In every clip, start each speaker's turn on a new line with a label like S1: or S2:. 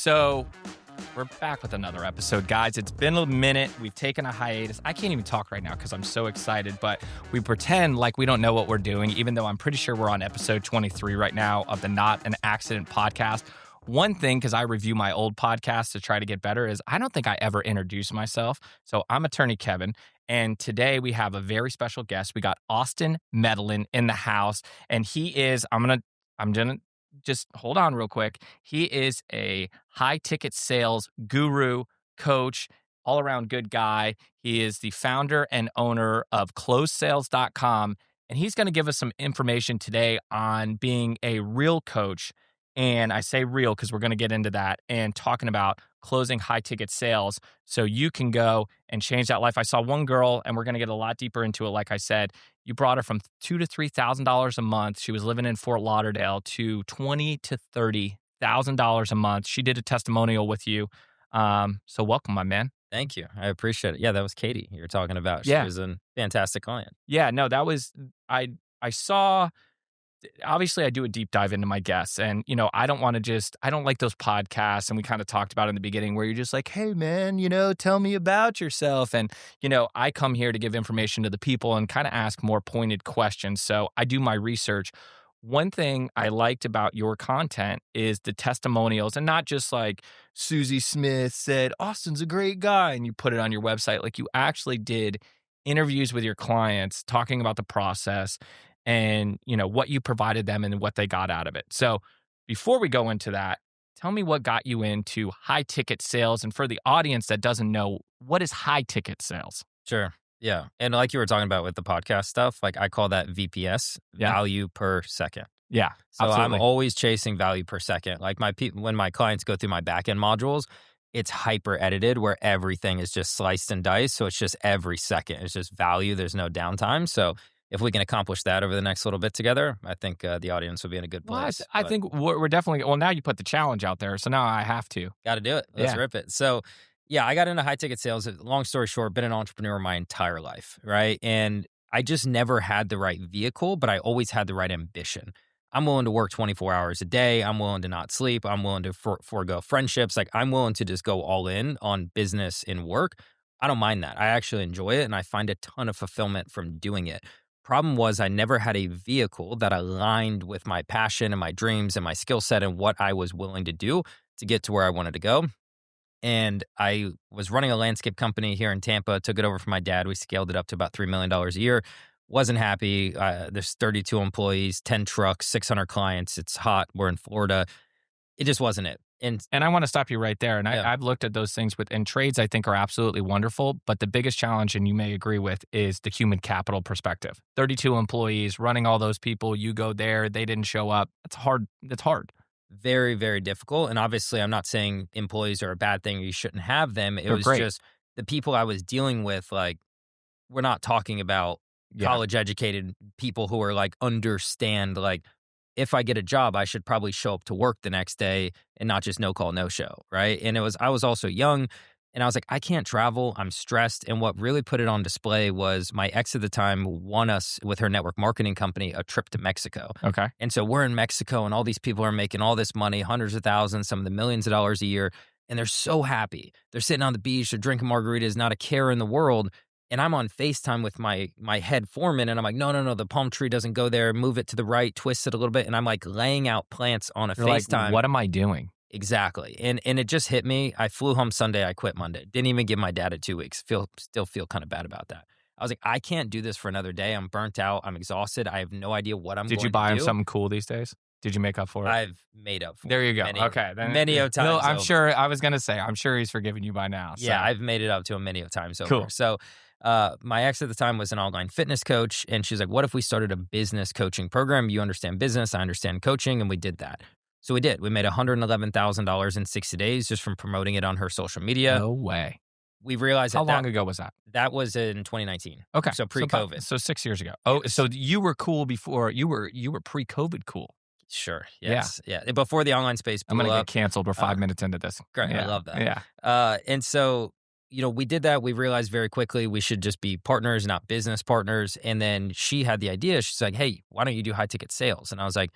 S1: So we're back with another episode, guys. It's been a minute. We've taken a hiatus. I can't even talk right now because I'm so excited, but we pretend like we don't know what we're doing, even though I'm pretty sure we're on episode 23 right now of the Not an Accident podcast. One thing, because I review my old podcast to try to get better, is I don't think I ever introduced myself. So I'm attorney Kevin. And today we have a very special guest. We got Austin Medlin in the house. And he is, I'm gonna just hold on real quick. He is a high ticket sales guru, coach, all around good guy. He is the founder and owner of closedsales.com. And he's going to give us some information today on being a real coach. And I say real because we're going to get into that and talking about closing high ticket sales so you can go and change that life. I saw one girl, and we're going to get a lot deeper into it. Like I said, you brought her from $2,000 to $3,000 a month. She was living in Fort Lauderdale to $20,000 to $30,000 a month. She did a testimonial with you. So welcome, my man.
S2: Thank you. I appreciate it. Yeah, that was Katie you were talking about. She was a fantastic client.
S1: Yeah, no, that was, I saw, obviously I do a deep dive into my guests, and, I don't like those podcasts. And we kind of talked about in the beginning where you're just like, hey man, tell me about yourself. And, I come here to give information to the people and kind of ask more pointed questions. So I do my research. One thing I liked about your content is the testimonials, and not just like Susie Smith said, Austin's a great guy, and you put it on your website. Like, you actually did interviews with your clients talking about the process and, what you provided them and what they got out of it. So before we go into that, tell me what got you into high ticket sales. And for the audience that doesn't know, what is high ticket sales?
S2: Sure. Yeah. And like you were talking about with the podcast stuff, like I call that VPS, value per second.
S1: Yeah.
S2: So
S1: absolutely.
S2: I'm always chasing value per second. Like when my clients go through my backend modules, it's hyper edited where everything is just sliced and diced. So it's just every second. It's just value. There's no downtime. So if we can accomplish that over the next little bit together, I think the audience will be in a good place.
S1: Well, I think we're definitely, now you put the challenge out there. So now I have to.
S2: Got to do it. Let's rip it. So yeah, I got into high ticket sales. Long story short, been an entrepreneur my entire life, right? And I just never had the right vehicle, but I always had the right ambition. I'm willing to work 24 hours a day. I'm willing to not sleep. I'm willing to forego friendships. Like, I'm willing to just go all in on business and work. I don't mind that. I actually enjoy it, and I find a ton of fulfillment from doing it. Problem was, I never had a vehicle that aligned with my passion and my dreams and my skill set and what I was willing to do to get to where I wanted to go. And I was running a landscape company here in Tampa, took it over from my dad. We scaled it up to about $3 million a year. Wasn't happy. There's 32 employees, 10 trucks, 600 clients. It's hot. We're in Florida. It just wasn't it.
S1: And I want to stop you right there. And I've looked at those things and trades I think are absolutely wonderful. But the biggest challenge, and you may agree with, is the human capital perspective. 32 employees, running all those people. You go there, they didn't show up. It's hard. It's hard.
S2: Very, very difficult. And obviously, I'm not saying employees are a bad thing or you shouldn't have them. It was just the people I was dealing with, like, we're not talking about college educated people who are like, understand, like, if I get a job, I should probably show up to work the next day and not just no call, no show. Right. And I was also young, and I was like, I can't travel. I'm stressed. And what really put it on display was my ex at the time won us with her network marketing company a trip to Mexico.
S1: Okay.
S2: And so we're in Mexico, and all these people are making all this money, hundreds of thousands, some of the millions of dollars a year. And they're so happy. They're sitting on the beach, they're drinking margaritas, not a care in the world. And I'm on FaceTime with my head foreman, and I'm like, no, the palm tree doesn't go there. Move it to the right, twist it a little bit. And I'm like laying out plants on a FaceTime.
S1: Like, what am I doing?
S2: Exactly. And it just hit me. I flew home Sunday. I quit Monday. Didn't even give my dad a 2 weeks. Still feel kind of bad about that. I was like, I can't do this for another day. I'm burnt out. I'm exhausted. I have no idea what I'm going to do.
S1: Did you buy him something cool these days? Did you make up for it?
S2: I've made up for it.
S1: There you go. Okay.
S2: Many of times.
S1: I'm sure, I was going to say, I'm sure he's forgiven you by now. So.
S2: Yeah, I've made it up to him many of times over.
S1: Cool.
S2: So my ex at the time was an online fitness coach, and she's like, what if we started a business coaching program? You understand business, I understand coaching, and we did that. So we did. We made $111,000 in 60 days just from promoting it on her social media.
S1: No way.
S2: We realized
S1: How long ago was that?
S2: That was in 2019.
S1: Okay.
S2: So pre-COVID.
S1: So 6 years ago. Oh, so you were cool before, you were pre-COVID cool.
S2: Sure. Yes. Yeah. Before the online space blew
S1: I'm going to
S2: up.
S1: get canceled. We're 5 minutes into this.
S2: Great.
S1: Yeah.
S2: I love that.
S1: Yeah.
S2: And so, we did that. We realized very quickly we should just be partners, not business partners. And then she had the idea. She's like, hey, why don't you do high ticket sales? And I was like,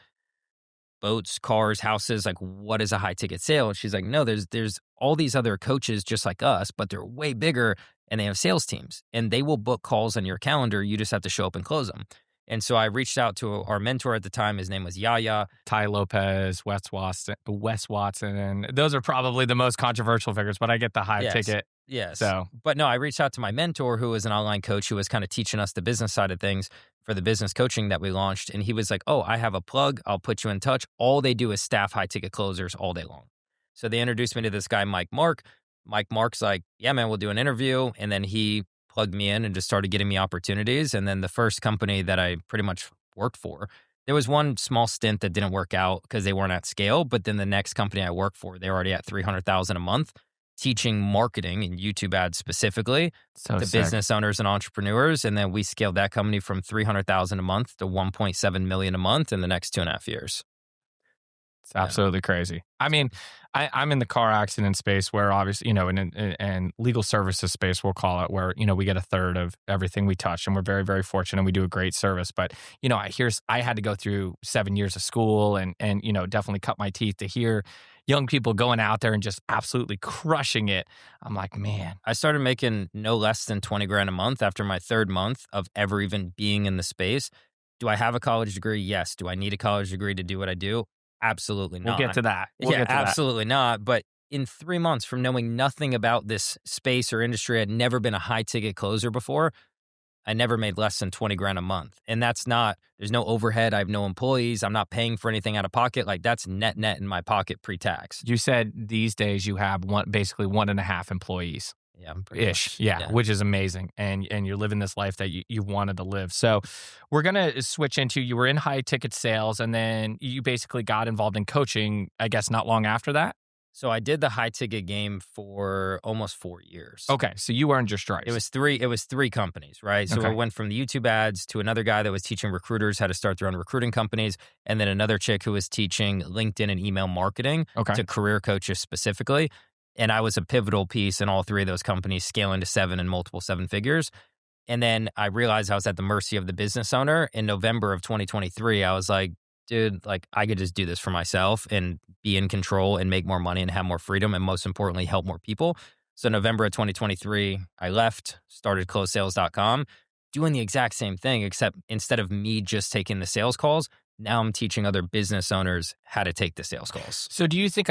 S2: boats, cars, houses. Like, what is a high ticket sale? And she's like, no, there's all these other coaches just like us, but they're way bigger and they have sales teams and they will book calls on your calendar. You just have to show up and close them. And so I reached out to our mentor at the time. His name was Yaya.
S1: Ty Lopez, Wes Watson, and those are probably the most controversial figures, but I get the high ticket.
S2: Yes.
S1: So,
S2: but no, I reached out to my mentor, who was an online coach who was kind of teaching us the business side of things for the business coaching that we launched. And he was like, oh, I have a plug. I'll put you in touch. All they do is staff high ticket closers all day long. So they introduced me to this guy, Mike Mark. Mike Mark's like, yeah, man, we'll do an interview. And then he plugged me in and just started getting me opportunities. And then the first company that I pretty much worked for, there was one small stint that didn't work out because they weren't at scale. But then the next company I worked for, they're already at $300,000 a month, teaching marketing and YouTube ads specifically to business owners and entrepreneurs. And then we scaled that company from $300,000 a month to $1.7 million a month in the next 2.5 years.
S1: It's absolutely crazy. I mean, I'm in the car accident space where obviously, and legal services space, we'll call it, where, we get a third of everything we touch, and we're very, very fortunate. We do a great service. But, I had to go through 7 years of school and definitely cut my teeth to hear young people going out there and just absolutely crushing it. I'm like, man.
S2: I started making no less than 20 grand a month after my third month of ever even being in the space. Do I have a college degree? Yes. Do I need a college degree to do what I do? Absolutely not.
S1: We'll get to that.
S2: Absolutely not. But in 3 months from knowing nothing about this space or industry, I'd never been a high ticket closer before. I never made less than 20 grand a month. And that's not, there's no overhead. I have no employees. I'm not paying for anything out of pocket. Like, that's net in my pocket pre-tax.
S1: You said these days you have basically 1.5 employees.
S2: Yeah.
S1: Ish. Yeah, which is amazing. And you're living this life that you wanted to live. So we're going to switch into, you were in high ticket sales and then you basically got involved in coaching, I guess, not long after that.
S2: So I did the high ticket game for almost 4 years.
S1: Okay. So you earned your stripes.
S2: It was three companies, right? So I went from the YouTube ads to another guy that was teaching recruiters how to start their own recruiting companies. And then another chick who was teaching LinkedIn and email marketing to career coaches specifically. And I was a pivotal piece in all three of those companies, scaling to 7 and multiple 7 figures. And then I realized I was at the mercy of the business owner. In November of 2023, I was like, dude, like, I could just do this for myself and be in control and make more money and have more freedom and, most importantly, help more people. So November of 2023, I left, started closesales.com, doing the exact same thing, except instead of me just taking the sales calls, now I'm teaching other business owners how to take the sales calls.
S1: So do you think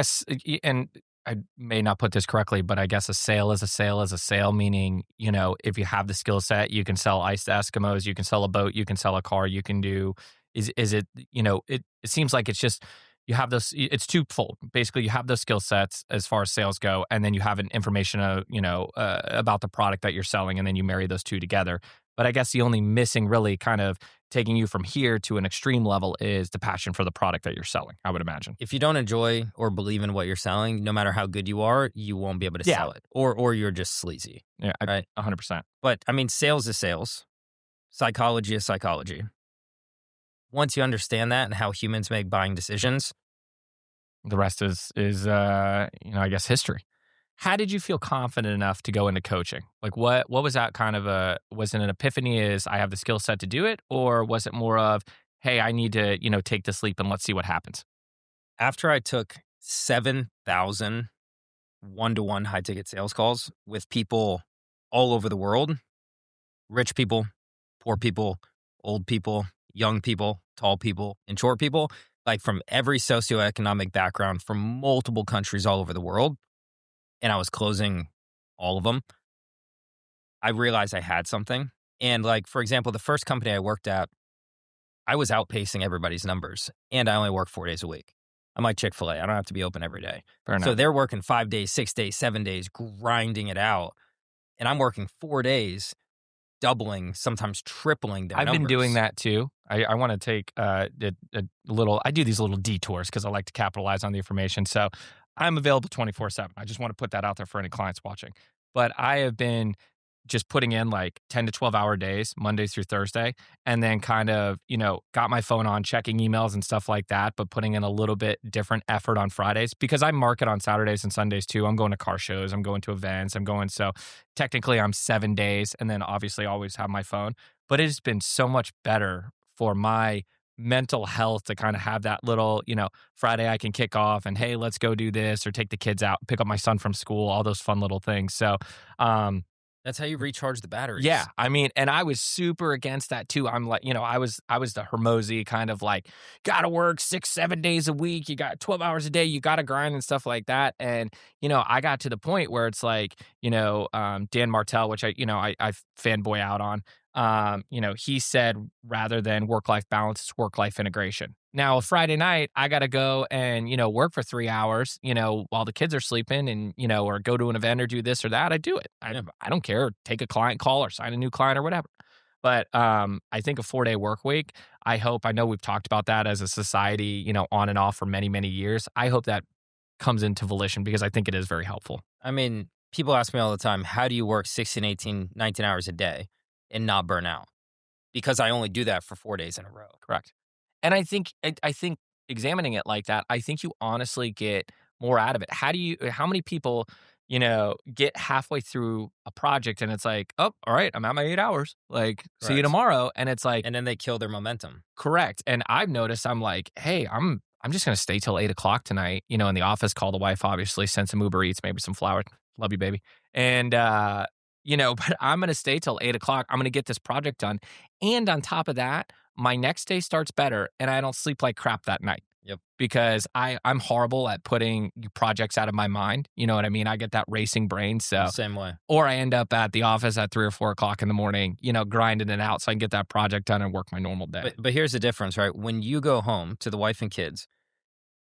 S1: and I may not put this correctly, but I guess a sale is a sale is a sale, meaning, if you have the skill set, you can sell ice to Eskimos, you can sell a boat, you can sell a car, you can do, is it, it seems like it's just, you have those, it's twofold. Basically, you have those skill sets as far as sales go, and then you have an information, about the product that you're selling, and then you marry those two together. But I guess the only missing really kind of taking you from here to an extreme level is the passion for the product that you're selling, I would imagine.
S2: If you don't enjoy or believe in what you're selling, no matter how good you are, you won't be able to sell it. Or you're just sleazy.
S1: Yeah,
S2: right?
S1: 100%.
S2: But I mean, sales is sales. Psychology is psychology. Once you understand that and how humans make buying decisions,
S1: the rest is I guess history. How did you feel confident enough to go into coaching? Like what was that kind of was it an epiphany is I have the skill set to do it? Or was it more of, hey, I need to, take this leap and let's see what happens?
S2: After I took 7,000 one-to-one high ticket sales calls with people all over the world, rich people, poor people, old people, young people, tall people, and short people, like from every socioeconomic background from multiple countries all over the world, and I was closing all of them, I realized I had something. And like, for example, the first company I worked at, I was outpacing everybody's numbers, and I only work 4 days a week. I'm like Chick-fil-A. I don't have to be open every day. So they're working 5 days, 6 days, 7 days, grinding it out. And I'm working 4 days, doubling, sometimes tripling their numbers.
S1: I've been doing that too. I want to take a little, I do these little detours because I like to capitalize on the information. So I'm available 24/7. I just want to put that out there for any clients watching. But I have been just putting in like 10 to 12 hour days, Monday through Thursday, and then kind of, got my phone on, checking emails and stuff like that, but putting in a little bit different effort on Fridays because I market on Saturdays and Sundays too. I'm going to car shows, I'm going to events, so technically I'm 7 days, and then obviously always have my phone. But it has been so much better for my mental health to kind of have that little, Friday I can kick off and, hey, let's go do this or take the kids out, pick up my son from school, all those fun little things. So,
S2: That's how you recharge the
S1: yeah,
S2: batteries.
S1: I mean, and I was super against that too. I'm like, I was the Hermosi kind of like, gotta work 6, 7 days a week. You got 12 hours a day. You gotta grind and stuff like that. And I got to the point where it's like, Dan Martell, which I fanboy out on. He said rather than work life balance, it's work life integration. Now, a Friday night, I got to go and, work for 3 hours, while the kids are sleeping and, or go to an event or do this or that. I do it. I don't care. Take a client call or sign a new client or whatever. But I think a 4-day work week, I know we've talked about that as a society, on and off for many, many years. I hope that comes into volition because I think it is very helpful.
S2: I mean, people ask me all the time, how do you work 16, 18, 19 hours a day and not burn out? Because I only do that for 4 days in a row.
S1: Correct. And I think examining it like that, I think you honestly get more out of it. How many people, get halfway through a project and it's like, oh, all right, I'm at my 8 hours. Like, see you
S2: Correct.
S1: tomorrow. And it's like,
S2: And then they kill their momentum.
S1: correct. And I've noticed I'm like, hey, I'm just gonna stay till 8 o'clock tonight, in the office, call the wife, obviously, send some Uber Eats, maybe some flowers. Love you, baby. And but I'm gonna stay till 8 o'clock. I'm gonna get this project done. And on top of that, my next day starts better and I don't sleep like crap that night.
S2: Yep.
S1: Because I'm horrible at putting projects out of my mind. You know what I mean? I get that racing brain. So,
S2: Same way.
S1: or I end up at the office at 3 or 4 o'clock in the morning, grinding it out so I can get that project done and work my normal day.
S2: But here's the difference, right? When you go home to the wife and kids,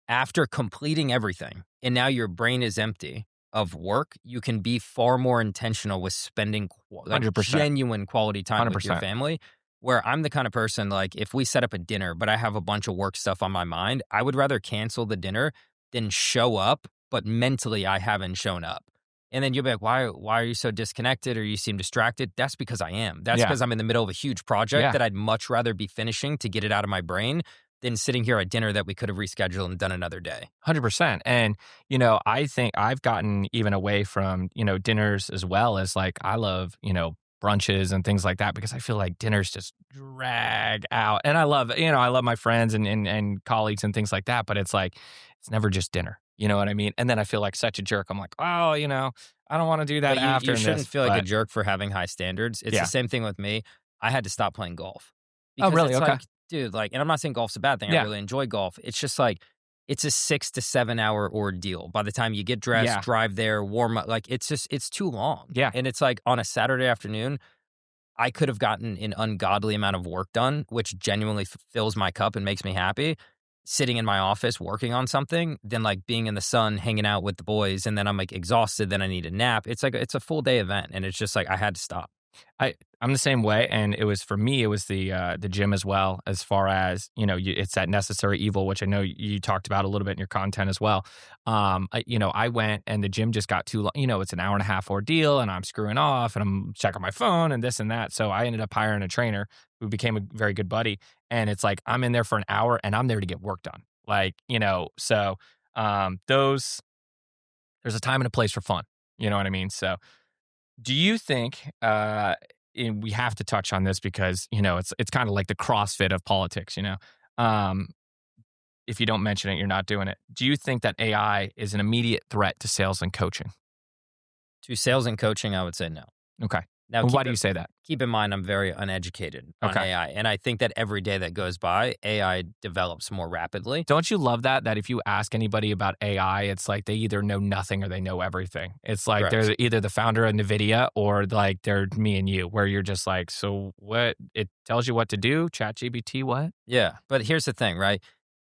S2: after completing everything, and now your brain is empty of work, you can be far more intentional with spending
S1: 100%.
S2: genuine quality time with your
S1: 100%.
S2: family. Where I'm the kind of person, like, if we set up a dinner, but I have a bunch of work stuff on my mind, I would rather cancel the dinner than show up, but mentally I haven't shown up. And then you'll be like, why are you so disconnected or you seem distracted? That's because I am. That's
S1: Yeah.
S2: because I'm in the middle of a huge project
S1: Yeah.
S2: that I'd much rather be finishing to get it out of my brain than sitting here at dinner that we could have rescheduled and done another day.
S1: 100%. And, I think I've gotten even away from, dinners as well as like, I love, brunches and things like that because I feel like dinners just drag out. And I love, I love my friends and colleagues and things like that, but it's like, it's never just dinner. You know what I mean? And then I feel like such a jerk. I'm like, oh, I don't want to do that
S2: But
S1: after
S2: you shouldn't
S1: this,
S2: feel like a
S1: but-
S2: jerk for having high standards. It's
S1: Yeah.
S2: the same thing with me. I had to stop playing golf.
S1: Oh,
S2: Because
S1: really?
S2: it's
S1: Okay.
S2: like, dude, like, and I'm not saying golf's a bad thing.
S1: Yeah.
S2: I really enjoy golf. It's just like, it's a 6 to 7 hour ordeal. By the time you get dressed,
S1: Yeah.
S2: drive there, warm up, like, it's too long.
S1: Yeah.
S2: And it's like on a Saturday afternoon, I could have gotten an ungodly amount of work done, which genuinely fills my cup and makes me happy, sitting in my office working on something, than like being in the sun, hanging out with the boys. And then I'm like exhausted. Then I need a nap. It's like, it's a full day event. And it's just like, I had to stop.
S1: I'm the same way, and it was for me. It was the gym as well. As far as it's that necessary evil, which I know you talked about a little bit in your content as well. I went and the gym just got too long. It's an hour and a half ordeal, and I'm screwing off, and I'm checking my phone and this and that. So I ended up hiring a trainer who became a very good buddy. And it's like I'm in there for an hour, and I'm there to get work done. Like so there's a time and a place for fun. You know what I mean? So. Do you think, and we have to touch on this because, it's kind of like the CrossFit of politics, if you don't mention it, you're not doing it. Do you think that AI is an immediate threat to sales and coaching?
S2: To sales and coaching, I would say no.
S1: Okay.
S2: Now,
S1: Well, why do you say that?
S2: keep in mind, I'm very uneducated on
S1: Okay.
S2: AI. And I think that every day that goes by, AI develops more rapidly.
S1: Don't you love that if you ask anybody about AI, it's like they either know nothing or they know everything. It's like
S2: Correct.
S1: they're either the founder of NVIDIA or like they're me and you, where you're just like, so what? It tells you what to do? ChatGPT, what?
S2: Yeah. But here's the thing, right?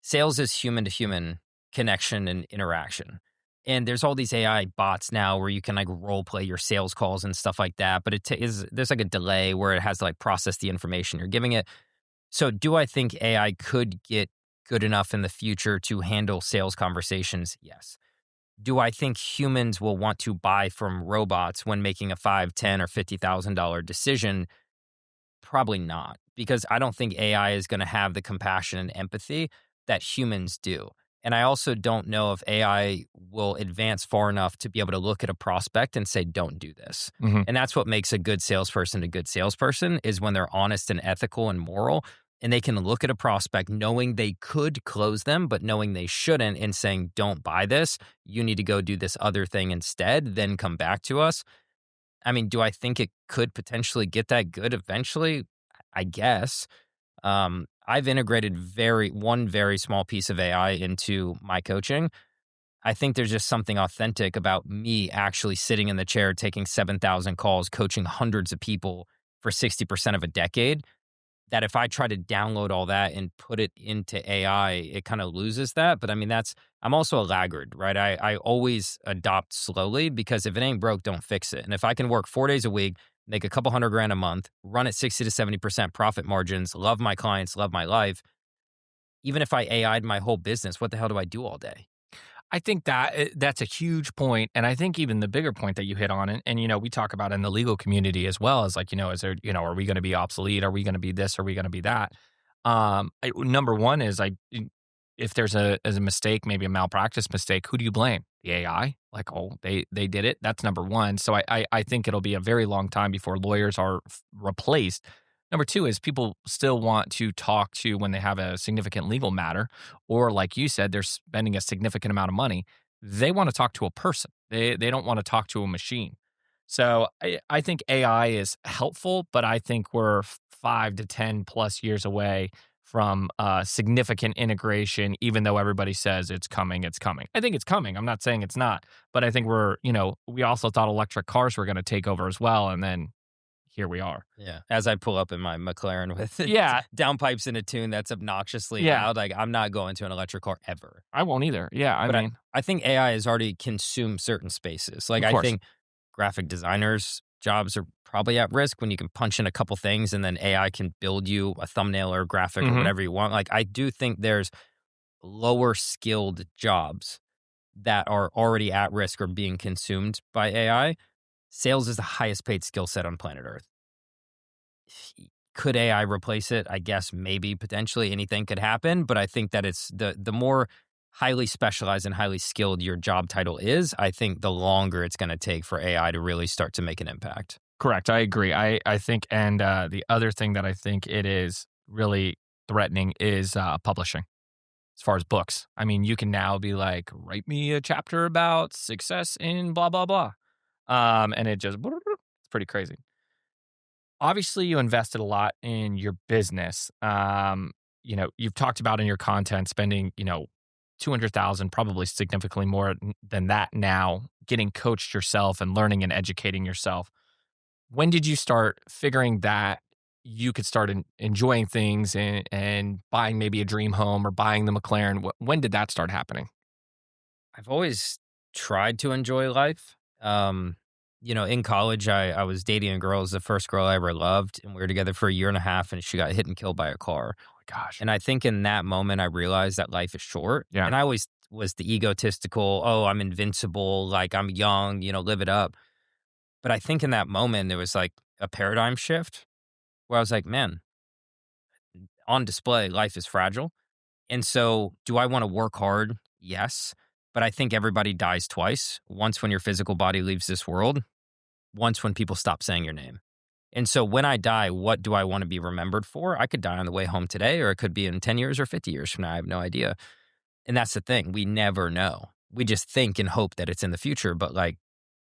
S2: Sales is human to human connection and interaction. And there's all these AI bots now where you can like role play your sales calls and stuff like that. But there's like a delay where it has to like process the information you're giving it. So do I think AI could get good enough in the future to handle sales conversations? Yes. Do I think humans will want to buy from robots when making a $5, $10, or $50,000 decision? Probably not, because I don't think AI is going to have the compassion and empathy that humans do. And I also don't know if AI will advance far enough to be able to look at a prospect and say, don't do this.
S1: Mhm.
S2: And that's what makes a good salesperson, is when they're honest and ethical and moral. and they can look at a prospect knowing they could close them, but knowing they shouldn't and saying, don't buy this. You need to go do this other thing instead, then come back to us. I mean, do I think it could potentially get that good eventually? I guess. I've integrated one very small piece of AI into my coaching. I think there's just something authentic about me actually sitting in the chair, taking 7,000 calls, coaching hundreds of people for 60% of a decade, that if I try to download all that and put it into AI, it kind of loses that. But I mean, I'm also a laggard, right? I always adopt slowly because if it ain't broke, don't fix it. And if I can work 4 days a week, make a couple $100,000 a month, run at 60 to 70% profit margins, love my clients, love my life, even if I AI'd my whole business, what the hell do I do all day?
S1: I think that's a huge point, and I think even the bigger point that you hit on, and we talk about in the legal community as well, is like, is there, are we going to be obsolete? Are we going to be this? Are we going to be that? Number one is if there's a mistake, maybe a malpractice mistake, who do you blame? The AI? Like, oh, they did it. That's number one. So I think it'll be a very long time before lawyers are replaced. Number two is people still want to talk to when they have a significant legal matter, or like you said, they're spending a significant amount of money. They want to talk to a person. They don't want to talk to a machine. So I think AI is helpful, but I think we're 5 to 10 plus years away from significant integration, even though everybody says it's coming, it's coming. I think it's coming. I'm not saying it's not, but I think we also thought electric cars were going to take over as well. And then here we are.
S2: Yeah. As I pull up in my McLaren with downpipes in a tune that's obnoxiously loud, like I'm not going to an electric car ever.
S1: I won't either. Yeah.
S2: I think AI has already consumed certain spaces. Like I think graphic designers' jobs are probably at risk when you can punch in a couple things and then AI can build you a thumbnail or graphic or whatever you want. Like I do think there's lower skilled jobs that are already at risk or being consumed by AI. Sales is the highest paid skill set on planet Earth. Could AI replace it? I guess maybe potentially anything could happen, but I think that it's the more highly specialized and highly skilled your job title is, I think the longer it's going to take for AI to really start to make an impact.
S1: Correct. I agree. I think, and the other thing that I think it is really threatening is publishing. As far as books, I mean, you can now be like, write me a chapter about success in blah, blah, blah. And it's pretty crazy. Obviously, you invested a lot in your business. You've talked about in your content spending, 200,000, probably significantly more than that now, getting coached yourself and learning and educating yourself. When did you start figuring that you could start enjoying things and buying maybe a dream home or buying the McLaren? When did that start happening?
S2: I've always tried to enjoy life. In college, I was dating a girl. It was the first girl I ever loved, and we were together for a year and a half, and she got hit and killed by a car.
S1: Oh my gosh.
S2: And I think in that moment, I realized that life is short.
S1: Yeah.
S2: And I always was the egotistical, oh, I'm invincible, like I'm young, live it up. But I think in that moment, there was like a paradigm shift where I was like, man, on display, life is fragile. And so do I want to work hard? Yes. But I think everybody dies twice. Once when your physical body leaves this world, once when people stop saying your name. And so when I die, what do I want to be remembered for? I could die on the way home today, or it could be in 10 years or 50 years from now. I have no idea. And that's the thing. We never know. We just think and hope that it's in the future, but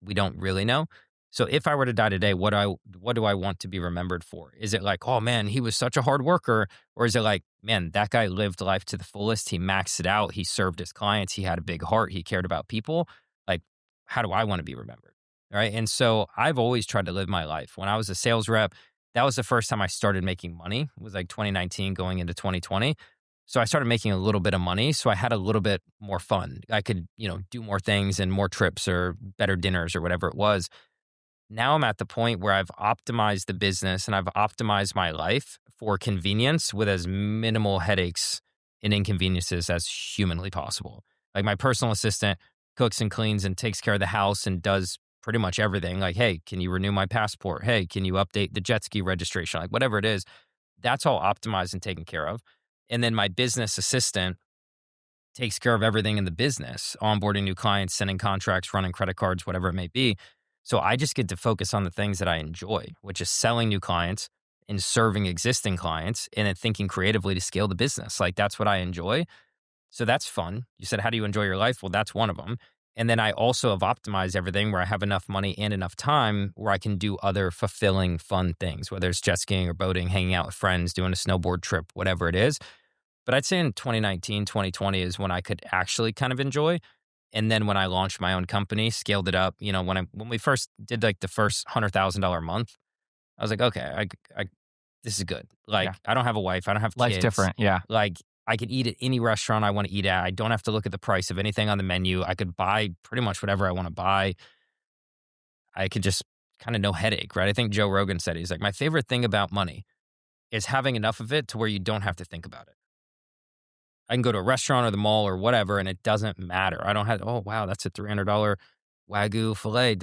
S2: we don't really know. So if I were to die today, what do I want to be remembered for? Is it like, oh man, he was such a hard worker? Or is it like, man, that guy lived life to the fullest. He maxed it out. He served his clients. He had a big heart. He cared about people. Like, how do I want to be remembered? Right. And so I've always tried to live my life. When I was a sales rep, that was the first time I started making money. It was like 2019 going into 2020. So I started making a little bit of money. So I had a little bit more fun. I could, do more things and more trips or better dinners or whatever it was. Now I'm at the point where I've optimized the business and I've optimized my life for convenience with as minimal headaches and inconveniences as humanly possible. Like my personal assistant cooks and cleans and takes care of the house and does pretty much everything. Like, hey, can you renew my passport? Hey, can you update the jet ski registration? Like whatever it is, that's all optimized and taken care of. And then my business assistant takes care of everything in the business, onboarding new clients, sending contracts, running credit cards, whatever it may be. So I just get to focus on the things that I enjoy, which is selling new clients in serving existing clients and then thinking creatively to scale the business. Like that's what I enjoy. So that's fun. You said, how do you enjoy your life? Well, that's one of them. And then I also have optimized everything where I have enough money and enough time where I can do other fulfilling, fun things, whether it's jet skiing or boating, hanging out with friends, doing a snowboard trip, whatever it is. But I'd say in 2019, 2020 is when I could actually kind of enjoy. And then when I launched my own company, scaled it up, when we first did like the first $100,000 month, I was like, okay, this is good. Like,
S1: Yeah.
S2: I don't have a wife. I don't have kids.
S1: Life's different. Yeah.
S2: Like, I could eat at any restaurant I want to eat at. I don't have to look at the price of anything on the menu. I could buy pretty much whatever I want to buy. I could just kind of no headache, right? I think Joe Rogan said, he's like, my favorite thing about money is having enough of it to where you don't have to think about it. I can go to a restaurant or the mall or whatever, and it doesn't matter. I don't have, oh, wow, that's a $300 Wagyu filet.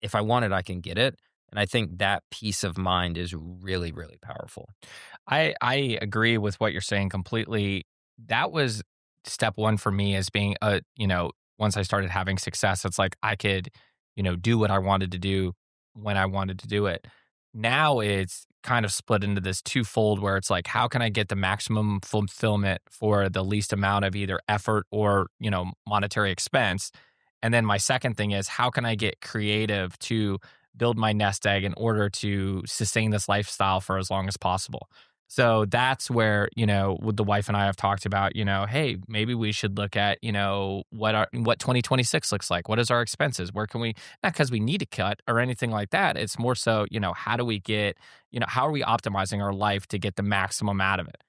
S2: If I want it, I can get it. And I think that peace of mind is really, really powerful.
S1: I agree with what you're saying completely. That was step one for me as being once I started having success, it's like I could, do what I wanted to do when I wanted to do it. Now it's kind of split into this twofold where it's like, how can I get the maximum fulfillment for the least amount of either effort or, monetary expense? And then my second thing is, how can I get creative to build my nest egg in order to sustain this lifestyle for as long as possible? So that's where, with the wife and I have talked about, hey, maybe we should look at, what 2026 looks like. What is our expenses? Where can we, not because we need to cut or anything like that. It's more so, how do we get, how are we optimizing our life to get the maximum out of it?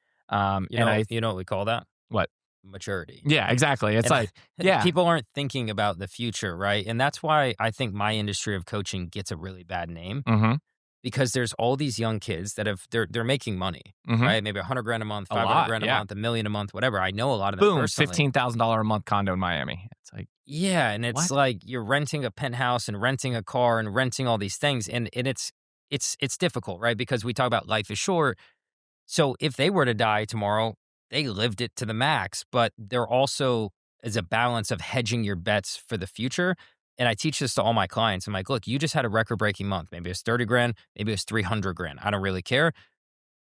S2: You know what we call that?
S1: What?
S2: Maturity.
S1: Yeah, exactly. It's
S2: And
S1: like, yeah.
S2: people aren't thinking about the future, right? And that's why I think my industry of coaching gets a really bad name.
S1: Mm-hmm.
S2: Because there's all these young kids that they're making money,
S1: Mm-hmm.
S2: right? Maybe $100,000 a month,
S1: A
S2: 500
S1: lot,
S2: grand a
S1: yeah.
S2: month, $1 million a month, whatever. I know a lot of them
S1: Boom,
S2: personally.
S1: $15,000 a month condo in Miami. It's like,
S2: Yeah, and it's
S1: What?
S2: like you're renting a penthouse and renting a car and renting all these things, and it's difficult, right? Because we talk about life is short. So if they were to die tomorrow, they lived it to the max, but there also is a balance of hedging your bets for the future. And I teach this to all my clients. I'm like, look, you just had a record breaking month. Maybe it's 30 grand, maybe it's 300 grand. I don't really care.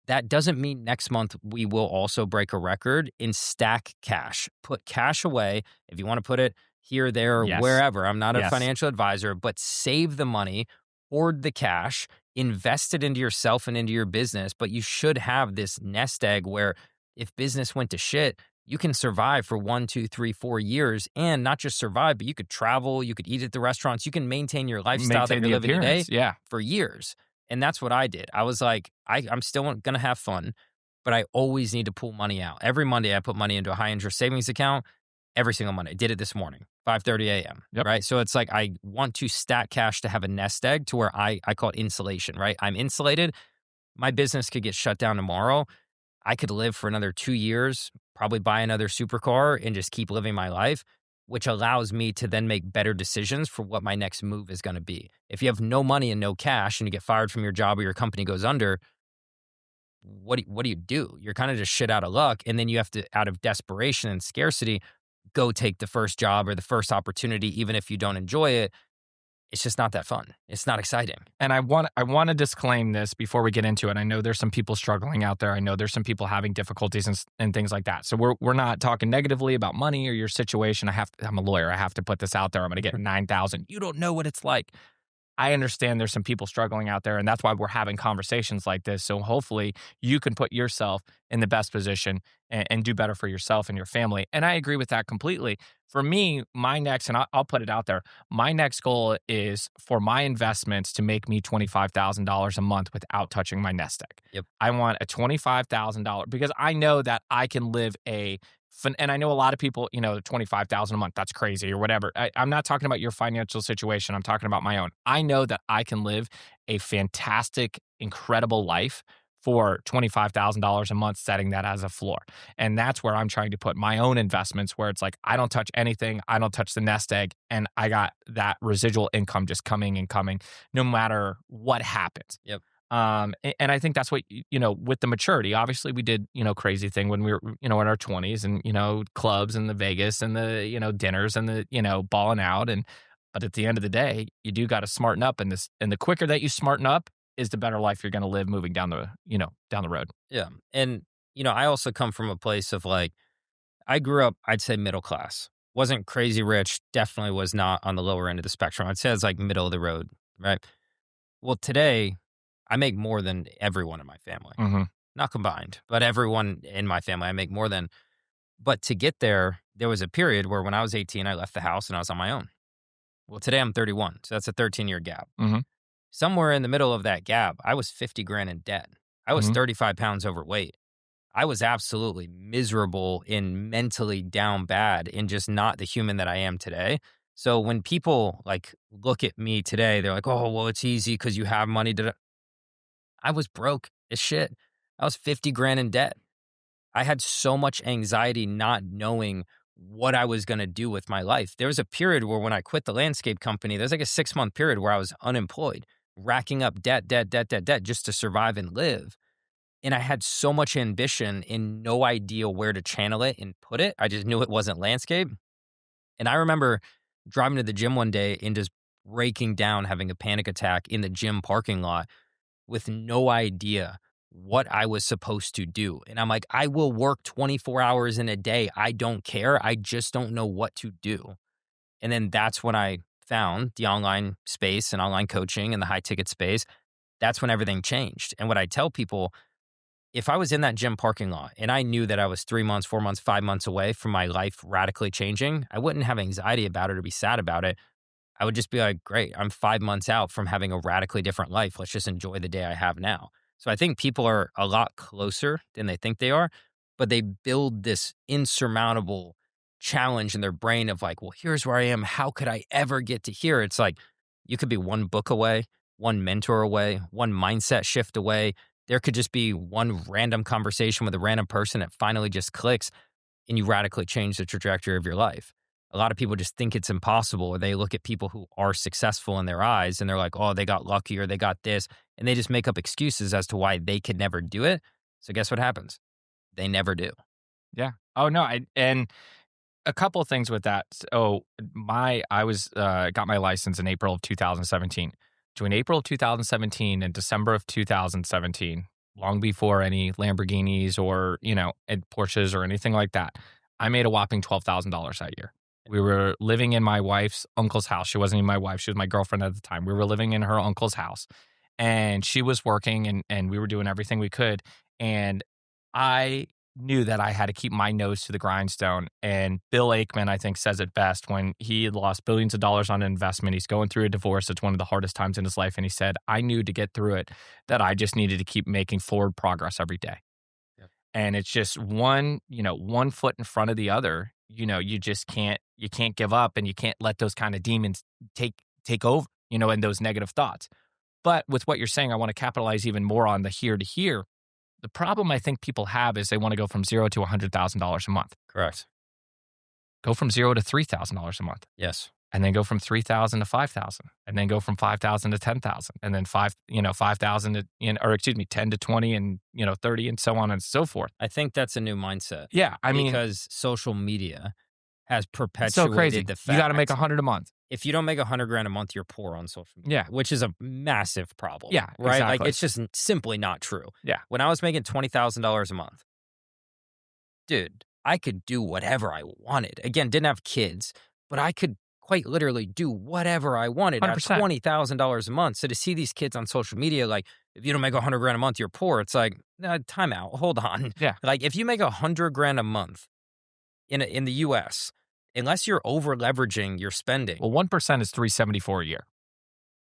S2: That doesn't mean next month we will also break a record in stack cash. Put cash away if you want to put it here, there,
S1: Yes.
S2: wherever. I'm not a
S1: Yes.
S2: financial advisor, but save the money, hoard the cash, invest it into yourself and into your business. But you should have this nest egg where if business went to shit, you can survive for 1, 2, 3, 4 years, and not just survive, but you could travel, you could eat at the restaurants, you can maintain your lifestyle that
S1: Maintain
S2: you're
S1: the
S2: living today
S1: appearance. Yeah.
S2: for years. And that's what I did. I was like, I'm still going to have fun, but I always need to pull money out. Every Monday, I put money into a high interest savings account. Every single Monday. I did it this morning, 5:30 a.m.
S1: Yep.
S2: Right. So it's like I want to stack cash to have a nest egg to where I call it insulation, right? I'm insulated. My business could get shut down tomorrow. I could live for another 2 years, probably buy another supercar and just keep living my life, which allows me to then make better decisions for what my next move is going to be. If you have no money and no cash and you get fired from your job or your company goes under, what do you do? You're kind of just shit out of luck. And then you have to, out of desperation and scarcity, go take the first job or the first opportunity, even if you don't enjoy it. It's just not that fun. It's not exciting.
S1: And I want to disclaim this before we get into it. I know there's some people struggling out there. I know there's some people having difficulties and things like that. So we're not talking negatively about money or your situation. I'm a lawyer. I have to put this out there. I'm going to get 9,000. You don't know what it's like. I understand there's some people struggling out there, and that's why we're having conversations like this. So hopefully you can put yourself in the best position and do better for yourself and your family. And I agree with that completely. For me, my next, and I'll put it out there, my next goal is for my investments to make me $25,000 a month without touching my nest egg.
S2: Yep.
S1: I want a $25,000 because I know that I can live and I know a lot of people, $25,000 a month, that's crazy or whatever. I'm not talking about your financial situation. I'm talking about my own. I know that I can live a fantastic, incredible life for $25,000 a month, setting that as a floor. And that's where I'm trying to put my own investments, where it's like, I don't touch anything. I don't touch the nest egg. And I got that residual income just coming and coming no matter what happens.
S2: Yep.
S1: And I think that's what, with the maturity, obviously we did, crazy thing when we were, in our 20s and, clubs and the Vegas and the, dinners and the, balling out. But at the end of the day, you do got to smarten up, and the quicker that you smarten up, is the better life you're going to live moving down the, down the road.
S2: Yeah. And, I also come from a place of like, I grew up, I'd say middle class. Wasn't crazy rich, definitely was not on the lower end of the spectrum. I'd say it's like middle of the road, right? Well, today, I make more than everyone in my family.
S1: Hmm.
S2: Not combined, but everyone in my family, I make more than. But to get there, there was a period where when I was 18, I left the house and I was on my own. Well, today I'm 31, so that's a 13-year gap.
S1: Hmm.
S2: Somewhere in the middle of that gap, I was 50 grand in debt. I was
S1: Hmm.
S2: 35 pounds overweight. I was absolutely miserable and mentally down bad and just not the human that I am today. So when people like look at me today, they're like, "Oh, well, it's easy because you have money." I was broke as shit. I was 50 grand in debt. I had so much anxiety not knowing what I was going to do with my life. There was a period where when I quit the landscape company, there's like a 6-month period where I was unemployed, racking up debt just to survive and live. And I had so much ambition and no idea where to channel it and put it. I just knew it wasn't landscape. And I remember driving to the gym one day and just breaking down, having a panic attack in the gym parking lot with no idea what I was supposed to do. And I'm like, I will work 24 hours in a day. I don't care. I just don't know what to do. And then that's when I found the online space and online coaching and the high ticket space. That's when everything changed. And what I tell people, if I was in that gym parking lot and I knew that I was 3 months, 4 months, 5 months away from my life radically changing, I wouldn't have anxiety about it or be sad about it. I would just be like, great, I'm 5 months out from having a radically different life. Let's just enjoy the day I have now. So I think people are a lot closer than they think they are, but they build this insurmountable challenge in their brain of like, well, here's where I am. How could I ever get to here? It's like you could be one book away, one mentor away, one mindset shift away. There could just be one random conversation with a random person that finally just clicks and you radically change the trajectory of your life. A lot of people just think it's impossible, or they look at people who are successful in their eyes and they're like, oh, they got lucky or they got this. And they just make up excuses as to why they could never do it. So guess what happens? They never do.
S1: Yeah. Oh no. And a couple of things with that. So I was got my license in April of 2017. Between April of 2017 and December of 2017, long before any Lamborghinis or and Porsches or anything like that, I made a whopping $12,000 that year. We were living in my wife's uncle's house. She wasn't even my wife; she was my girlfriend at the time. We were living in her uncle's house, and she was working, and we were doing everything we could. And I knew that I had to keep my nose to the grindstone. And Bill Ackman, I think, says it best when he had lost billions of dollars on an investment. He's going through a divorce. It's one of the hardest times in his life. And he said, I knew to get through it that I just needed to keep making forward progress every day.
S2: Yep.
S1: And it's just one foot in front of the other. You just can't give up, and you can't let those kind of demons take over, and those negative thoughts. But with what you're saying, I want to capitalize even more on the here to here. The problem I think people have is they want to go from $0 to $100,000 a month.
S2: Correct.
S1: Go from $0 to $3,000 a month.
S2: Yes.
S1: And then go from 3,000 to 5,000, and then go from 5,000 to 10,000, and then 5,000 to, 10 to 20 and, 30 and so on and so forth.
S2: I think that's a new mindset.
S1: Yeah. I mean,
S2: because social media has perpetuated
S1: it's so crazy.
S2: the fact
S1: You got to make 100 a month.
S2: if you don't make 100 grand a month, you're poor on social media.
S1: Yeah.
S2: Which is a massive problem.
S1: Yeah,
S2: Right. Like
S1: exactly.
S2: it's just simply not true.
S1: Yeah.
S2: When I was making $20,000 a month, dude, I could do whatever I wanted. Again, didn't have kids, but I could quite literally do whatever I wanted at
S1: 100%.
S2: $20,000 a month. So to see these kids on social media, like, if you don't make 100 grand a month, you're poor. It's like, time out. Hold on.
S1: Yeah.
S2: Like, if you make 100 grand a month in the US, unless you're over leveraging your spending.
S1: Well, 1% is 374 a year.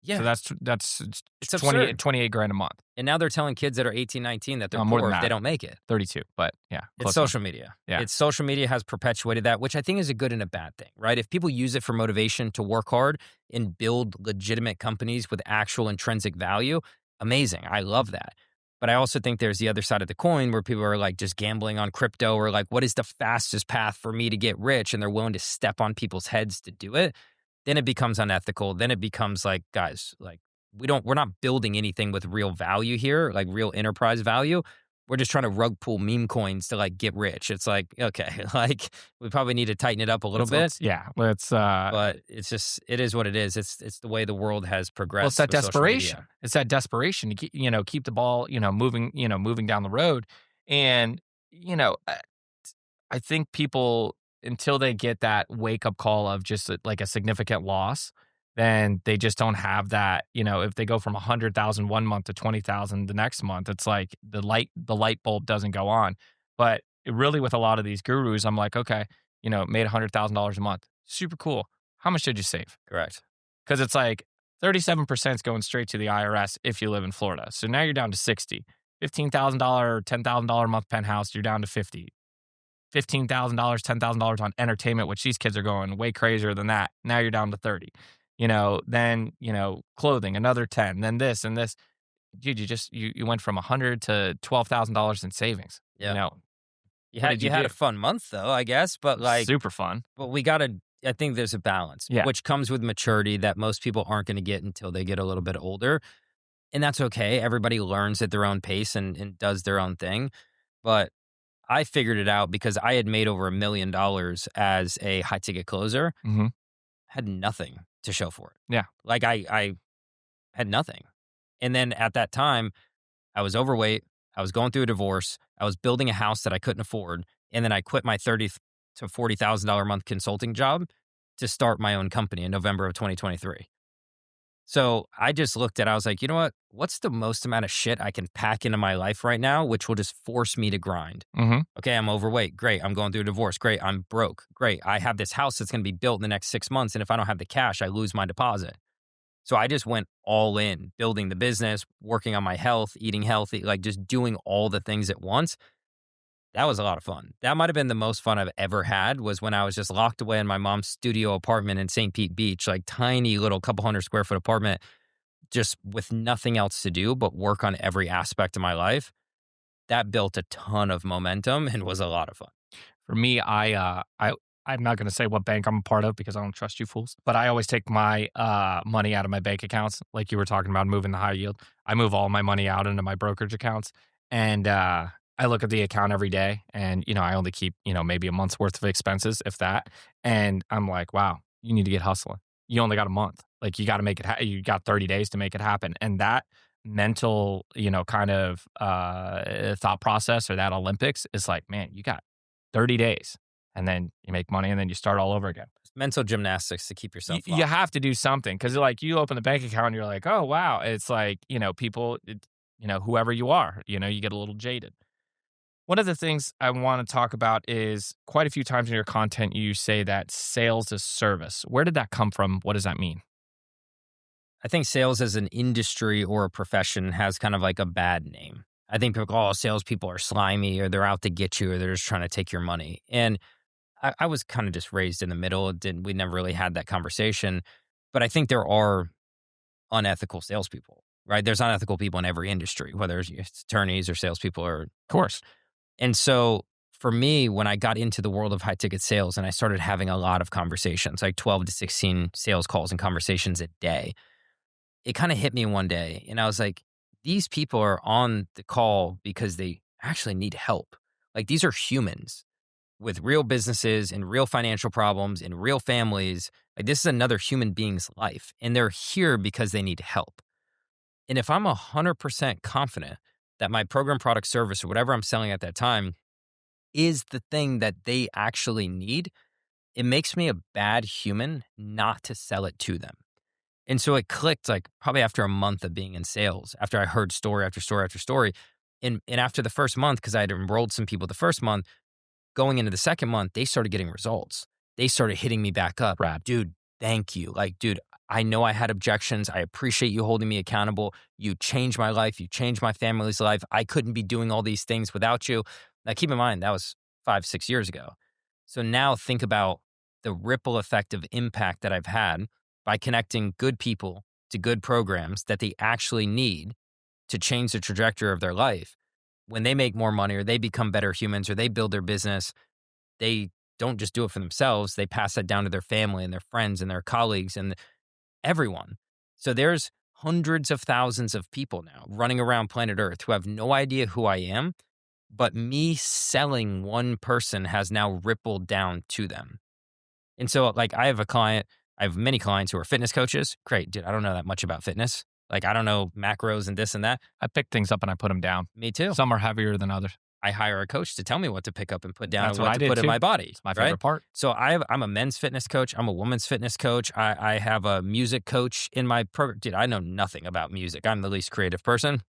S2: Yeah.
S1: So that's
S2: It's
S1: 28 grand a month.
S2: And now they're telling kids that are 18, 19 that they're
S1: More
S2: poor
S1: than
S2: if they
S1: that.
S2: don't make it.
S1: 32, but yeah.
S2: It's
S1: close
S2: social media.
S1: Yeah.
S2: It's social media has perpetuated that, which I think is a good and a bad thing, right? If people use it for motivation to work hard and build legitimate companies with actual intrinsic value, amazing. I love that. But I also think there's the other side of the coin where people are like just gambling on crypto or like, what is the fastest path for me to get rich? And they're willing to step on people's heads to do it. Then it becomes unethical. Then it becomes like, guys, like we're not building anything with real value here, like real enterprise value. we're just trying to rug pull meme coins to like get rich. It's like, okay, like we probably need to tighten it up a little bit,
S1: Let's
S2: but it's just, it is what it is. It's the way the world has
S1: well, it's
S2: progressed
S1: that
S2: with social media.
S1: desperation. It's that desperation to keep the ball, moving, moving down the road. And, you know, I think people, until they get that wake up call of just like a significant loss, then they just don't have that. If they go from 100,000 one month to 20,000 the next month, it's like the light bulb doesn't go on. But really, with a lot of these gurus, I'm like, okay, made $100,000 a month, super cool. How much did you save?
S2: Correct.
S1: Because it's like 37% is going straight to the IRS if you live in Florida. So now you're down to 60. $15,000 or $10,000 a month penthouse, you're down to 50. $15,000, $10,000 on entertainment, which these kids are going way crazier than that. Now you're down to 30. Then, clothing, another 10, then this and this. Dude, you went from 100 to $12,000 in savings.
S2: Yeah.
S1: What did you
S2: had
S1: do?
S2: a fun month though, I guess, but like,
S1: Super fun.
S2: but I think there's a balance,
S1: Yeah.
S2: which comes with maturity that most people aren't going to get until they get a little bit older. And that's okay. Everybody learns at their own pace and does their own thing. But I figured it out because I had made over $1 million as a high ticket closer,
S1: Mm-hmm.
S2: had nothing to show for it.
S1: Yeah.
S2: Like I had nothing. And then at that time, I was overweight. I was going through a divorce. I was building a house that I couldn't afford. And then I quit my $30,000 to $40,000 a month consulting job to start my own company in November of 2023. So I just looked at it. I was like, you know what? What's the most amount of shit I can pack into my life right now, which will just force me to grind?
S1: Mm-hmm.
S2: Okay, I'm overweight. Great. I'm going through a divorce. Great. I'm broke. Great. I have this house that's going to be built in the next 6 months. And if I don't have the cash, I lose my deposit. So I just went all in, building the business, working on my health, eating healthy, like just doing all the things at once. That was a lot of fun. That might have been the most fun I've ever had, was when I was just locked away in my mom's studio apartment in St. Pete Beach, like tiny little couple 100 square foot apartment, just with nothing else to do but work on every aspect of my life. That built a ton of momentum and was a lot of fun.
S1: For me, I'm not going to say what bank I'm a part of because I don't trust you fools. But I always take my money out of my bank accounts, like you were talking about moving the high yield. I move all my money out into my brokerage accounts, and I look at the account every day, and I only keep maybe a month's worth of expenses, if that. And I'm like, wow, you need to get hustling. You only got a month. Like, you got to make it. You got 30 days to make it happen, and that mental kind of thought process, or that Olympics, is like, man, you got 30 days. And then you make money, and then you start all over again.
S2: It's mental gymnastics to keep yourself
S1: You have to do something, because like, you open the bank account and you're like, oh, wow. It's like, people, whoever you are, you get a little jaded. One of the things I want to talk about is, quite a few times in your content, you say that sales is service. Where did that come from? What does that mean?
S2: I think sales as an industry or a profession has kind of like a bad name. I think people go, oh, salespeople are slimy, or they're out to get you, or they're just trying to take your money. And I was kind of just raised in the middle. We never really had that conversation. But I think there are unethical salespeople, right? There's unethical people in every industry, whether it's attorneys or salespeople, or
S1: Of course.
S2: And so for me, when I got into the world of high ticket sales and I started having a lot of conversations, like 12 to 16 sales calls and conversations a day, it kind of hit me one day. And I was like, these people are on the call because they actually need help. Like, these are humans with real businesses and real financial problems and real families. Like, this is another human being's life, and they're here because they need help. And if I'm 100% confident that my program, product, service, or whatever I'm selling at that time is the thing that they actually need, it makes me a bad human not to sell it to them. And so it clicked, like, probably after a month of being in sales, after I heard story after story after story. And after the first month, because I had enrolled some people the first month, going into the second month, they started getting results. They started hitting me back up.
S1: Brad.
S2: Dude, thank you. Like, dude, I know I had objections. I appreciate you holding me accountable. You changed my life. You changed my family's life. I couldn't be doing all these things without you. Now, keep in mind, that was 5-6 years ago. So now think about the ripple effect of impact that I've had by connecting good people to good programs that they actually need to change the trajectory of their life. When they make more money, or they become better humans, or they build their business, they don't just do it for themselves. They pass that down to their family and their friends and their colleagues and everyone. So there's hundreds of thousands of people now running around planet Earth who have no idea who I am, but me selling one person has now rippled down to them. And so, like, I have many clients who are fitness coaches. Great, dude, I don't know that much about fitness. Like, I don't know macros and this and that.
S1: I pick things up and I put them down.
S2: Me too.
S1: Some are heavier than others.
S2: I hire a coach to tell me what to pick up and put down
S1: That's
S2: and
S1: what
S2: what
S1: I
S2: to
S1: did
S2: put in
S1: too.
S2: my body.
S1: It's my
S2: right?
S1: favorite part.
S2: So I'm a men's fitness coach. I'm a woman's fitness coach. I have a music coach in my program. Dude, I know nothing about music. I'm the least creative person.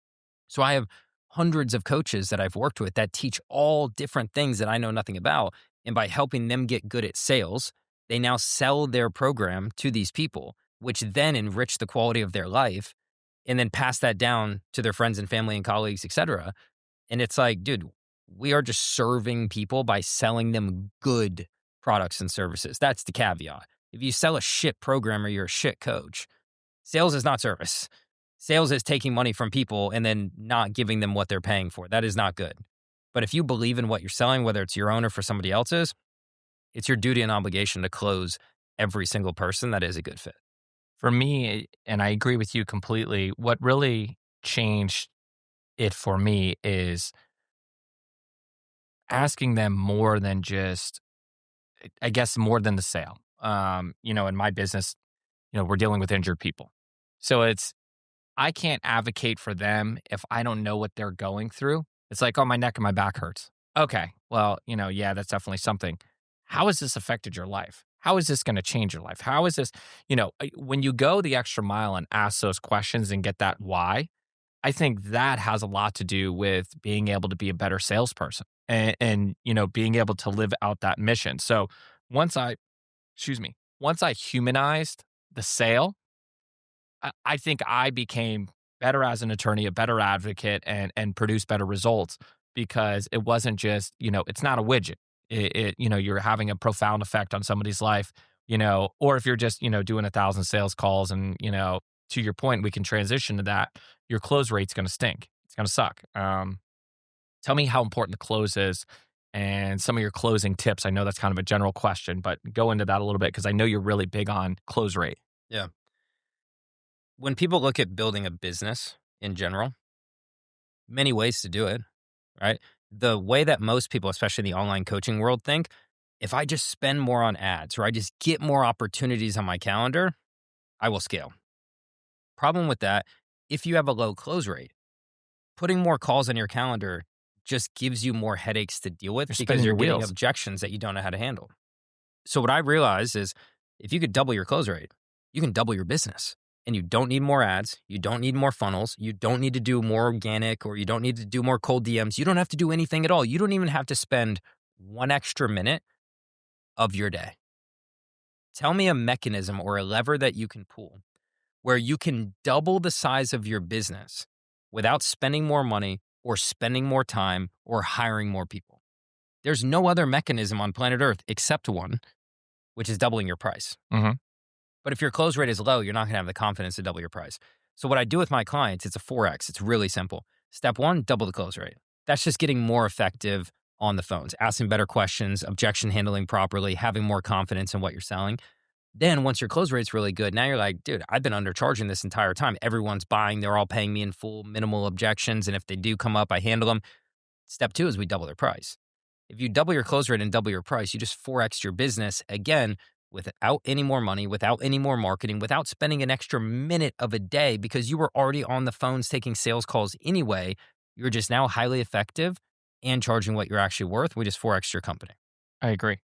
S2: So I have hundreds of coaches that I've worked with that teach all different things that I know nothing about. And by helping them get good at sales, they now sell their program to these people, which then enrich the quality of their life and then pass that down to their friends and family and colleagues, et cetera. And it's like, dude, we are just serving people by selling them good products and services. That's the caveat. If you sell a shit program or you're a shit coach, sales is not service. Sales is taking money from people and then not giving them what they're paying for. That is not good. But if you believe in what you're selling, whether it's your own or for somebody else's, it's your duty and obligation to close every single person that is a good fit.
S1: For me, and I agree with you completely, what really changed it for me is asking them more than just, I guess, more than the sale. In my business, we're dealing with injured people. So I can't advocate for them if I don't know what they're going through. It's like, oh, my neck and my back hurts. Okay, well, yeah, that's definitely something. How has this affected your life? How is this going to change your life? How is this, when you go the extra mile and ask those questions and get that why, I think that has a lot to do with being able to be a better salesperson and being able to live out that mission. So once I, once I humanized the sale, I think I became better as an attorney, a better advocate, and produced better results because it wasn't just, it's not a widget. You're having a profound effect on somebody's life, or if you're just, doing 1,000 sales calls and, to your point, we can transition to that. Your close rate's going to stink. It's going to suck. Tell me how important the close is and some of your closing tips. I know that's kind of a general question, but go into that a little bit because I know you're really big on close rate.
S2: Yeah. When people look at building a business in general, many ways to do it, right? The way that most people, especially in the online coaching world, think, if I just spend more on ads or I just get more opportunities on my calendar, I will scale. Problem with that, if you have a low close rate, putting more calls on your calendar just gives you more headaches to deal with
S1: You're
S2: because
S1: spinning
S2: you're
S1: your
S2: getting
S1: wheels.
S2: objections that you don't know how to handle. So what I realized is if you could double your close rate, you can double your business. And you don't need more ads. You don't need more funnels. You don't need to do more organic or you don't need to do more cold DMs. You don't have to do anything at all. You don't even have to spend one extra minute of your day. Tell me a mechanism or a lever that you can pull where you can double the size of your business without spending more money or spending more time or hiring more people. There's no other mechanism on planet Earth except one, which is doubling your price.
S1: Mm-hmm.
S2: But if your close rate is low, you're not going to have the confidence to double your price. So what I do with my clients, it's a 4X. It's really simple. Step one, double the close rate. That's just getting more effective on the phones, asking better questions, objection handling properly, having more confidence in what you're selling. Then once your close rate's really good, now you're like, dude, I've been undercharging this entire time. Everyone's buying. They're all paying me in full, minimal objections. And if they do come up, I handle them. Step two is we double their price. If you double your close rate and double your price, you just 4X your business again without any more money, without any more marketing, without spending an extra minute of a day because you were already on the phones taking sales calls anyway. You're just now highly effective and charging what you're actually worth. We just 4X your company.
S1: I agree.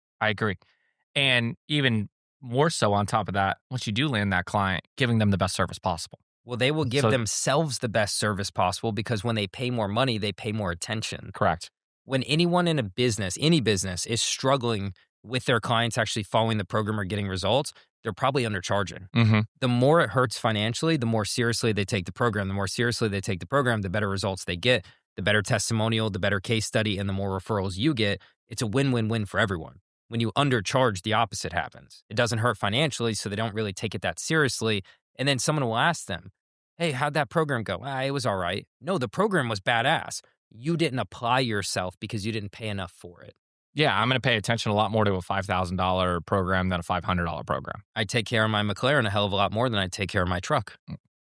S1: And even more so on top of that, once you do land that client, giving them the best service possible.
S2: Well, they will give
S1: So-
S2: themselves the best service possible because when they pay more money, they pay more attention.
S1: Correct.
S2: When anyone in a business, any business is struggling with their clients actually following the program or getting results, they're probably undercharging.
S1: Mm-hmm.
S2: The more it hurts financially, the more seriously they take the program. The more seriously they take the program, the better results they get, the better testimonial, the better case study, and the more referrals you get. It's a win-win-win for everyone. When you undercharge, the opposite happens. It doesn't hurt financially, so they don't really take it that seriously. And then someone will ask them, hey, how'd that program go? It was all right. No, the program was badass. You didn't apply yourself because you didn't pay enough for it.
S1: Yeah, I'm going to pay attention a lot more to a $5,000 program than a $500 program.
S2: I take care of my McLaren a hell of a lot more than I take care of my truck.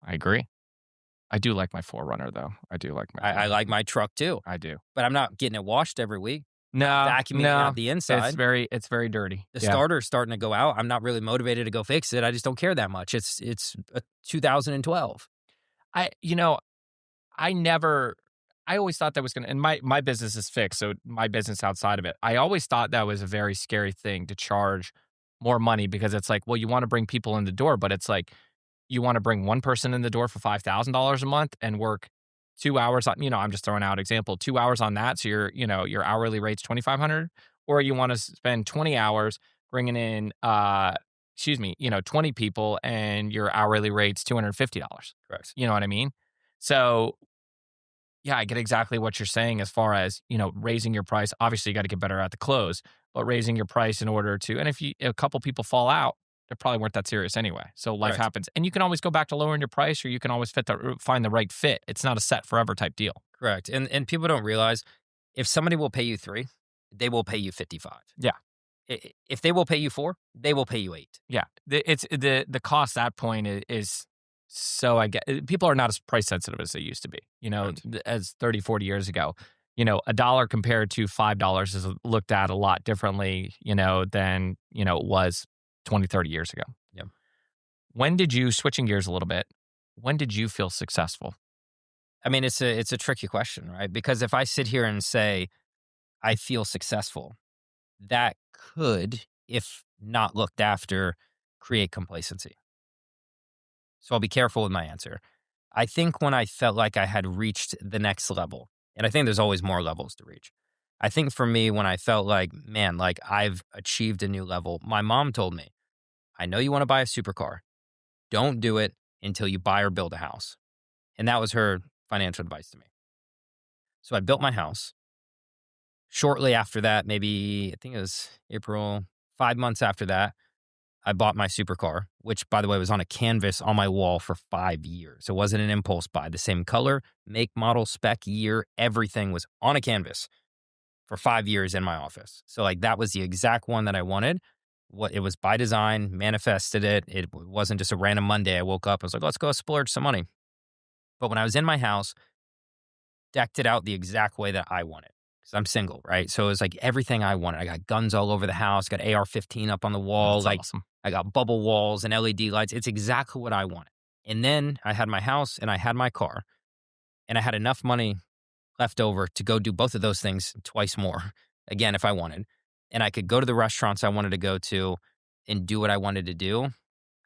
S1: I agree. I do like my 4Runner though. I do like my
S2: I
S1: 4Runner.
S2: like my truck too,
S1: I do.
S2: but I'm not getting it washed every week, not
S1: No,
S2: vacuuming it out
S1: no,
S2: the inside.
S1: it's very dirty.
S2: The
S1: Yeah.
S2: starter's starting to go out. I'm not really motivated to go fix it. I just don't care that much. It's a 2012.
S1: I you know, I never I always thought that was gonna and my business is fixed, so my business outside of it. I always thought that was a very scary thing to charge more money because it's like, well, you wanna bring people in the door, but it's like, you wanna bring one person in the door for $5,000 a month and work 2 hours on I'm just throwing out example, 2 hours on that, so your hourly rate's 2,500, or you wanna spend 20 hours bringing in, 20 people and your hourly rate's $250.
S2: Correct.
S1: You know what I mean? So, yeah, I get exactly what you're saying as far as, raising your price. Obviously, you gotta get better at the close, but raising your price in order to and if a couple people fall out, they probably weren't that serious anyway. So life
S2: Correct.
S1: happens. And you can always go back to lowering your price or you can always find the right fit. It's not a set forever type deal.
S2: Correct. And people don't realize if somebody will pay you 3, they will pay you 55.
S1: Yeah.
S2: If they will pay you 4, they will pay you 8.
S1: Yeah. The cost at that point is so I get people are not as price sensitive as they used to be,
S2: Right.
S1: as 30, 40 years ago. A dollar compared to $5 is looked at a lot differently, than, it was 20, 30 years ago.
S2: Yeah.
S1: When did you, switching gears a little bit, when did you feel successful?
S2: I mean, it's a tricky question, right? Because if I sit here and say I feel successful, that could, if not looked after, create complacency. So I'll be careful with my answer. I think when I felt like I had reached the next level, and I think there's always more levels to reach. I think for me, when I felt like, man, like I've achieved a new level, my mom told me, I know you want to buy a supercar. Don't do it until you buy or build a house. And that was her financial advice to me. So I built my house. Shortly after that, maybe I think it was April, 5 months after that, I bought my supercar, which, by the way, was on a canvas on my wall for 5 years. It wasn't an impulse buy. The same color, make, model, spec, year, everything was on a canvas for 5 years in my office. So, like, that was the exact one that I wanted. It was by design, manifested it. It wasn't just a random Monday. I woke up, I was like, let's go splurge some money. But when I was in my house, decked it out the exact way that I wanted. Because I'm single, right? So it was like everything I wanted. I got guns all over the house, got AR-15 up on the wall.
S1: That's
S2: Like,
S1: awesome.
S2: I got bubble walls and LED lights. It's exactly what I wanted. And then I had my house and I had my car and I had enough money left over to go do both of those things twice more, again, if I wanted. And I could go to the restaurants I wanted to go to and do what I wanted to do.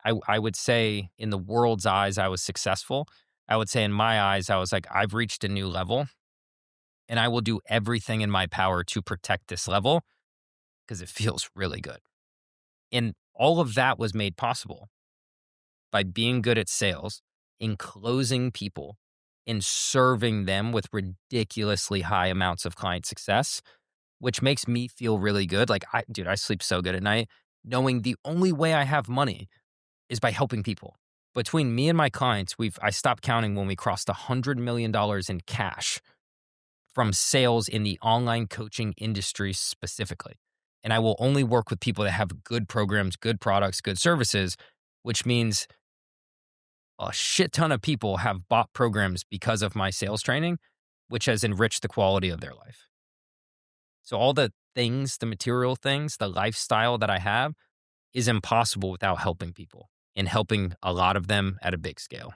S2: I would say in the world's eyes, I was successful. I would say in my eyes, I was like, I've reached a new level and I will do everything in my power to protect this level because it feels really good. And all of that was made possible by being good at sales, in closing people, in serving them with ridiculously high amounts of client success, which makes me feel really good. Like, I sleep so good at night knowing the only way I have money is by helping people. Between me and my clients, I stopped counting when we crossed $100 million in cash from sales in the online coaching industry specifically. And I will only work with people that have good programs, good products, good services, which means a shit ton of people have bought programs because of my sales training, which has enriched the quality of their life. So all the things, the material things, the lifestyle that I have is impossible without helping people and helping a lot of them at a big scale.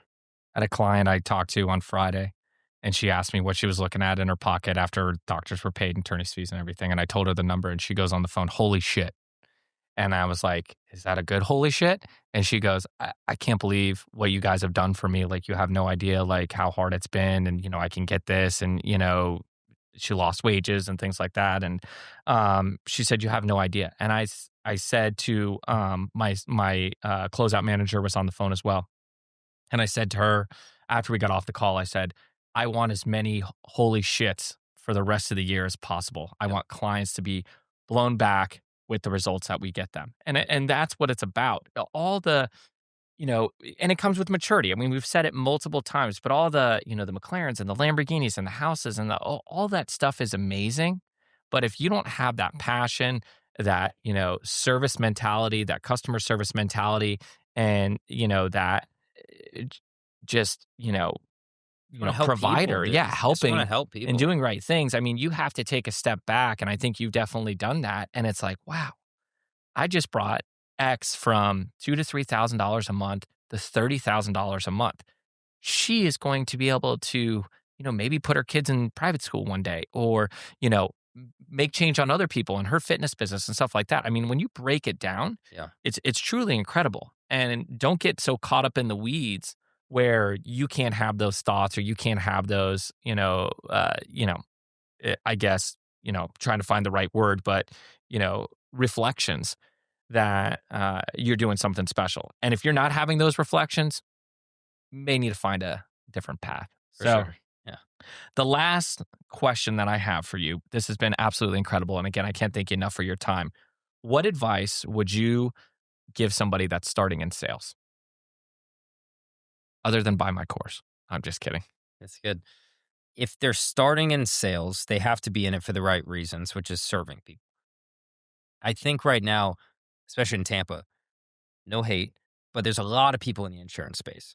S1: I had a client I talked to on Friday, and she asked me what she was looking at in her pocket after doctors were paid and attorney's fees and everything. And I told her the number, and she goes on the phone, "Holy shit." And I was like, "Is that a good holy shit?" And she goes, I can't believe what you guys have done for me. Like, you have no idea, like, how hard it's been. And, I can get this. And, she lost wages and things like that. And she said, "You have no idea." And I said to my closeout manager was on the phone as well. And I said to her after we got off the call, I said, "I want as many holy shits for the rest of the year as possible. I want clients to be blown back with the results that we get them." And that's what it's about. All the, and it comes with maturity. I mean, we've said it multiple times, but all the, the McLarens and the Lamborghinis and the houses and all that stuff is amazing. But if you don't have that passion, that, service mentality, that customer service mentality, and, that just,
S2: want to help people,
S1: provider.
S2: dude.
S1: Yeah,
S2: Just want to
S1: helping
S2: help
S1: and
S2: people.
S1: doing right things. I mean, you have to take a step back. And I think you've definitely done that. And it's like, wow, I just brought X from $2,000 to $3,000 a month to $30,000 a month. She is going to be able to, maybe put her kids in private school one day or, make change on other people in her fitness business and stuff like that. I mean, when you break it down,
S2: Yeah.
S1: it's truly incredible. And don't get so caught up in the weeds where you can't have those thoughts or you can't have those, I guess, trying to find the right word, but, reflections that you're doing something special. And if you're not having those reflections, may need to find a different path.
S2: For
S1: So,
S2: sure. Yeah.
S1: the last question that I have for you, this has been absolutely incredible. And again, I can't thank you enough for your time. What advice would you give somebody that's starting in sales other than buy my course? I'm just kidding.
S2: That's good. If they're starting in sales, they have to be in it for the right reasons, which is serving people. I think right now, especially in Tampa, no hate, but there's a lot of people in the insurance space.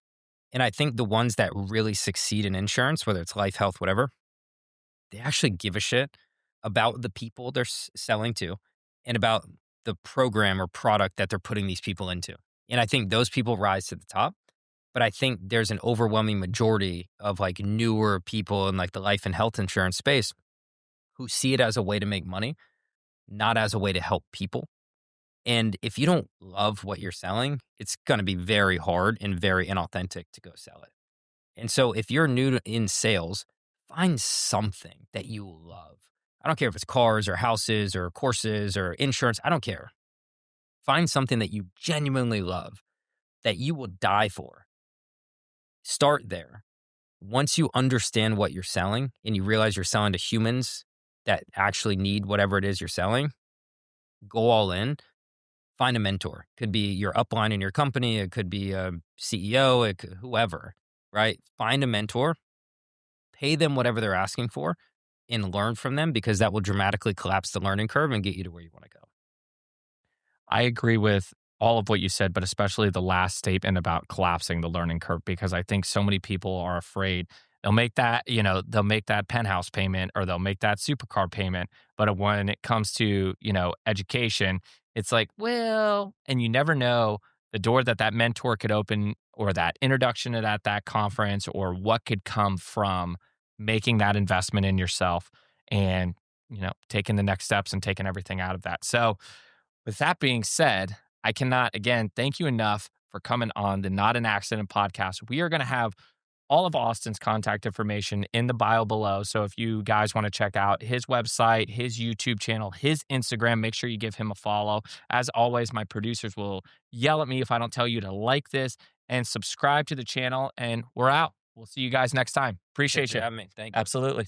S2: And I think the ones that really succeed in insurance, whether it's life, health, whatever, they actually give a shit about the people they're selling to and about the program or product that they're putting these people into. And I think those people rise to the top. But I think there's an overwhelming majority of like newer people in like the life and health insurance space who see it as a way to make money, not as a way to help people. And if you don't love what you're selling, it's going to be very hard and very inauthentic to go sell it. And so if you're in sales, find something that you love. I don't care if it's cars or houses or courses or insurance. I don't care. Find something that you genuinely love that you will die for. Start there. Once you understand what you're selling and you realize you're selling to humans that actually need whatever it is you're selling, go all in. Find a mentor. Could be your upline in your company. It could be a CEO, whoever, right? Find a mentor, pay them whatever they're asking for, and learn from them because that will dramatically collapse the learning curve and get you to where you want to go.
S1: I agree with all of what you said, but especially the last statement about collapsing the learning curve, because I think so many people are afraid they'll make that, they'll make that penthouse payment or they'll make that supercar payment. But when it comes to, education, it's like, well, and you never know the door that mentor could open or that introduction at that conference or what could come from making that investment in yourself and, taking the next steps and taking everything out of that. So, with that being said, I cannot, again, thank you enough for coming on the Not an Accident podcast. We are going to have all of Austin's contact information in the bio below. So if you guys want to check out his website, his YouTube channel, his Instagram, make sure you give him a follow. As always, my producers will yell at me if I don't tell you to like this and subscribe to the channel. And we're out. We'll see you guys next time.
S2: Thanks
S1: Appreciate
S2: for
S1: you.
S2: having me. Thank you.
S1: Absolutely.